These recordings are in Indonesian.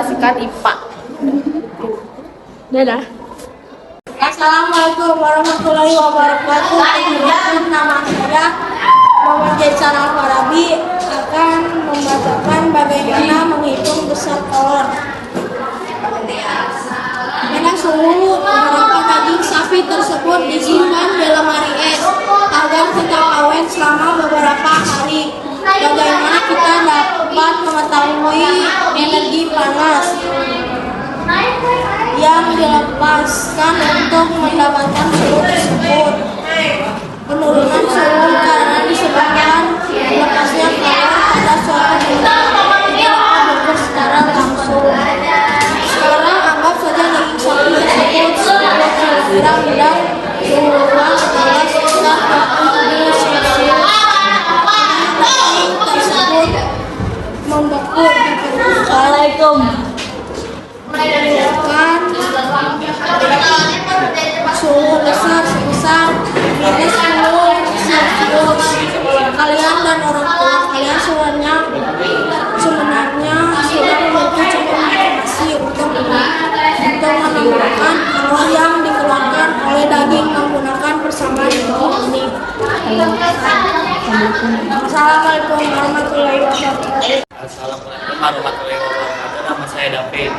mengoperasikan IPA. Dadah. Assalamualaikum warahmatullahi wabarakatuh. Perkenalkan, nama saya Muhammad Jason Al-Farabi akan membacakan bagaimana menghitung besar kolor. Pada suhu beberapa daging sapi tersebut disimpan di lemari es agar tetap awet selama beberapa hari. Bagaimana kita dapat mengetahui energi panas yang dilepaskan untuk mendapatkan suhu tersebut? Penurunan suhu karena disebabkan lepasnya kalor pada suatu benda tidak bergerak secara langsung. Sekarang anggap saja daging sapi tersebut 10 kg dan suhu ruang adalah sekitar 40 Celcius. Daging tersebut membeku di permukaan. Suhu besar sebesar minus 10 Celcius. Kalian dan orang tua kalian sebenarnya sudah memiliki cukup informasi untuk menemukan kalor yang dikeluarkan oleh daging menggunakan persamaan ini. Assalamualaikum warahmatullahi wabarakatuh. Assalamualaikum warahmatullahi wabarakatuh. Nama saya David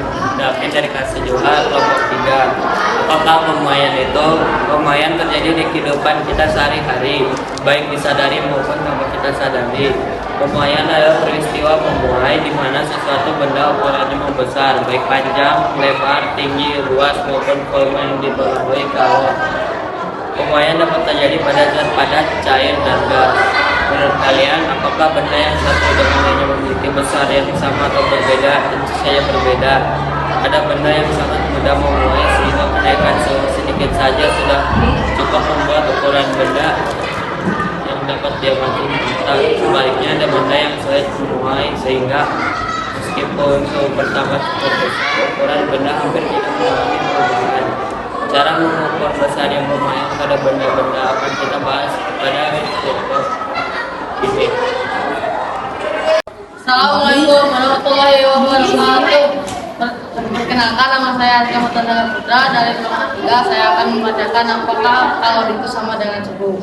dari kelas 7A kelompok 3. Apakah pemuaian itu? Pemuaian terjadi di kehidupan kita sehari-hari, baik disadari maupun tanpa kita sadari. Pemuaian adalah peristiwa memuai di mana sesuatu benda ukurannya membesar, baik panjang, lebar, tinggi, luas maupun volume yang dipengaruhi kalor. Pemuaian dapat terjadi pada zat padat, cair, dan gas. Menurut kalian, apakah benda yang satu dengan lainnya memiliki besar yang sama atau berbeda? Tentu saja berbeda. Ada benda yang sangat mudah memuai sehingga kenaikan suhu sedikit saja sudah cukup membuat ukuran benda yang dapat diamati kita. Sebaliknya ada benda yang sulit memuai sehingga meskipun suhu bertambah cukup besar, ukuran benda hampir tidak mengalami perubahan. Cara mengukur besar yang memuai pada benda-benda akan kita bahas pada video ini. Assalamualaikum warahmatullahi wabarakatuh. Perkenalkan, nama saya Arka Matandanga Putra dari kelompok 3. Saya akan membacakan apakah kalor itu sama dengan suhu.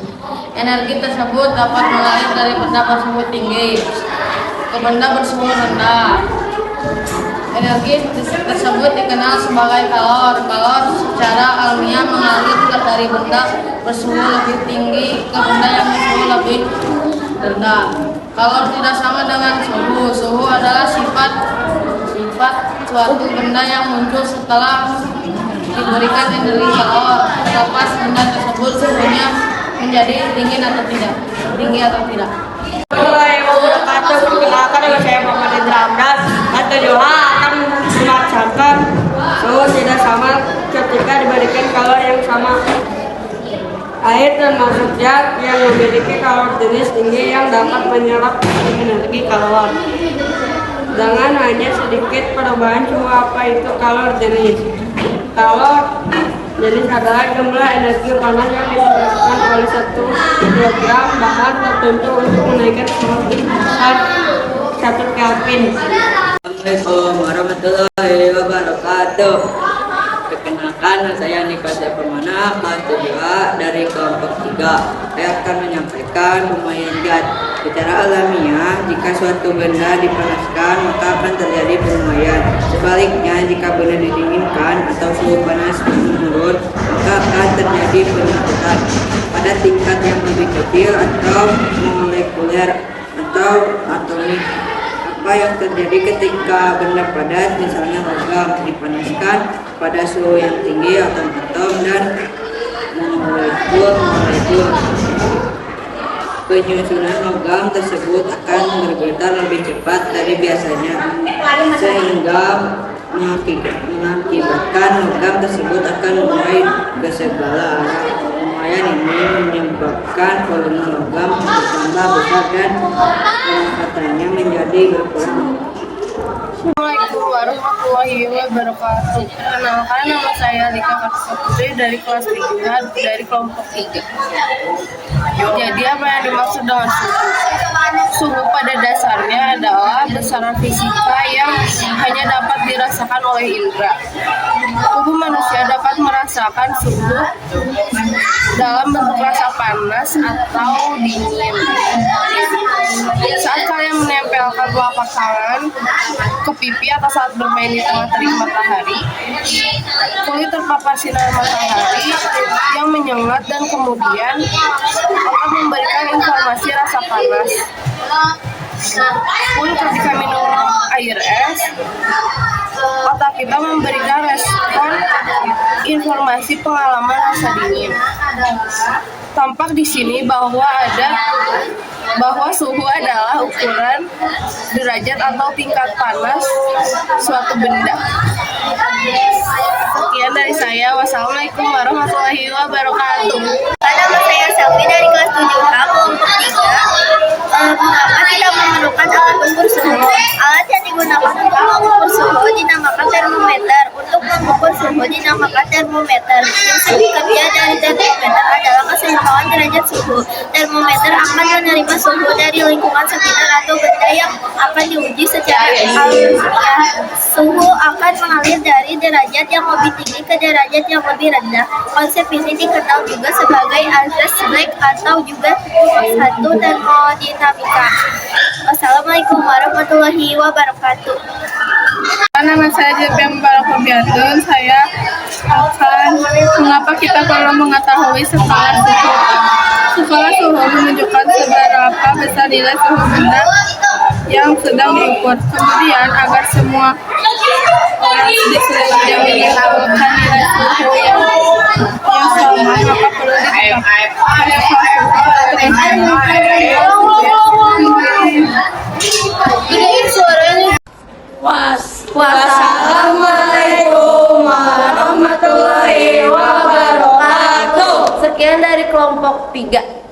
Energi tersebut dapat mengalir dari benda bersuhu tinggi ke benda bersuhu rendah. Energi tersebut dikenal sebagai kalor. Kalor secara alamiah mengalir dari benda bersuhu lebih tinggi ke benda yang bersuhu lebih rendah. Kalor tidak sama dengan suhu. Suhu adalah sifat suatu benda yang muncul setelah diberikan energi kalor, terlepas benda tersebut suhunya menjadi tinggi atau tidak. Perkenalkan, nama saya Muhammad Indra Amdas. Atau Joha akan membacakan suhu tidak sama ketika diberikan kalor yang sama. Air termasuk zat yang memiliki kalor jenis tinggi yang dapat menyerap energi kalor. Dengan hanya sedikit perubahan suhu. Apa itu kalor jenis? Kalor jenis adalah jumlah energi panas yang diserapkan oleh 1 kilogram bahan tertentu untuk menaikkan suhu sebesar 1 Kelvin. Assalamualaikum warahmatullahi wabarakatuh. Perkenalkan, saya Nikosya Permana, kelas 7A dari kelompok 3. Saya akan menyampaikan pemuaian zat. Secara alamiah, jika suatu benda dipanaskan, maka akan terjadi pemuaian. Sebaliknya, jika benda didinginkan atau suhu panas menurun, maka akan terjadi penyempitan pada tingkat yang lebih kecil atau molekuler atau atomik. Apa yang terjadi ketika benda padat, misalnya logam, dipanaskan pada suhu yang tinggi, atom-atom dan molekul penyusunan logam tersebut akan bergetar lebih cepat dari biasanya, sehingga mengakibatkan logam tersebut akan mulai ke segala arah. Pemuaian ini menyebabkan volume logam bertambah besar dan pengempatannya menjadi berkurang. Assalamualaikum warahmatullahi warahmatullahi wabarakatuh. Perkenalkan, nama saya Lika Kartika Putri dari kelas 3 dari kelompok 3. Jadi apa yang dimaksud dengan suhu? Suhu pada dasarnya adalah besaran fisika yang hanya dapat dirasakan oleh indera. Tubuh manusia dapat merasakan suhu dalam bentuk rasa panas atau dingin. Saat kalian menempelkan telapak tangan ke pipi atau saat bermain di tengah terik matahari, kulit terpapar sinar matahari yang menyengat dan kemudian akan memberikan informasi rasa panas. Pun ketika minum air es, otak kita memberikan respon informasi pengalaman rasa dingin. Tampak di sini bahwa suhu adalah ukuran derajat atau tingkat panas suatu benda. Sekian dari saya. Wassalamualaikum warahmatullahi wabarakatuh. Nama saya Selvi dari kelas 7A kelompok 3. Mengapa kita memerlukan alat ukur suhu? Alat yang digunakan untuk mengukur suhu dinamakan termometer. Untuk mengukur suhu dinamakan termometer. Prinsip kerja dari termometer adalah keseimbangan derajat suhu. Termometer akan menerima suhu dari lingkungan sekitar atau benda yang akan diuji secara alamiah. Suhu akan mengalir dari derajat yang lebih tinggi ke derajat yang lebih rendah. Konsep ini dikenal juga sebagai azas Black atau juga satu termodinamika. Wassalamualaikum warahmatullahi wabarakatuh. Nama saya Jepiam Barakobiatun. Saya akan mengapa kita perlu mengetahui skala suhu. Skala suhu menunjukkan seberapa besar nilai suhu benda yang sedang diukur. Kemudian agar semua orang di seluruh dunia mendapatkan nilai suhu yang sama, maka perlu Wassalamualaikum warahmatullahi wabarakatuh. Sekian dari kelompok 3.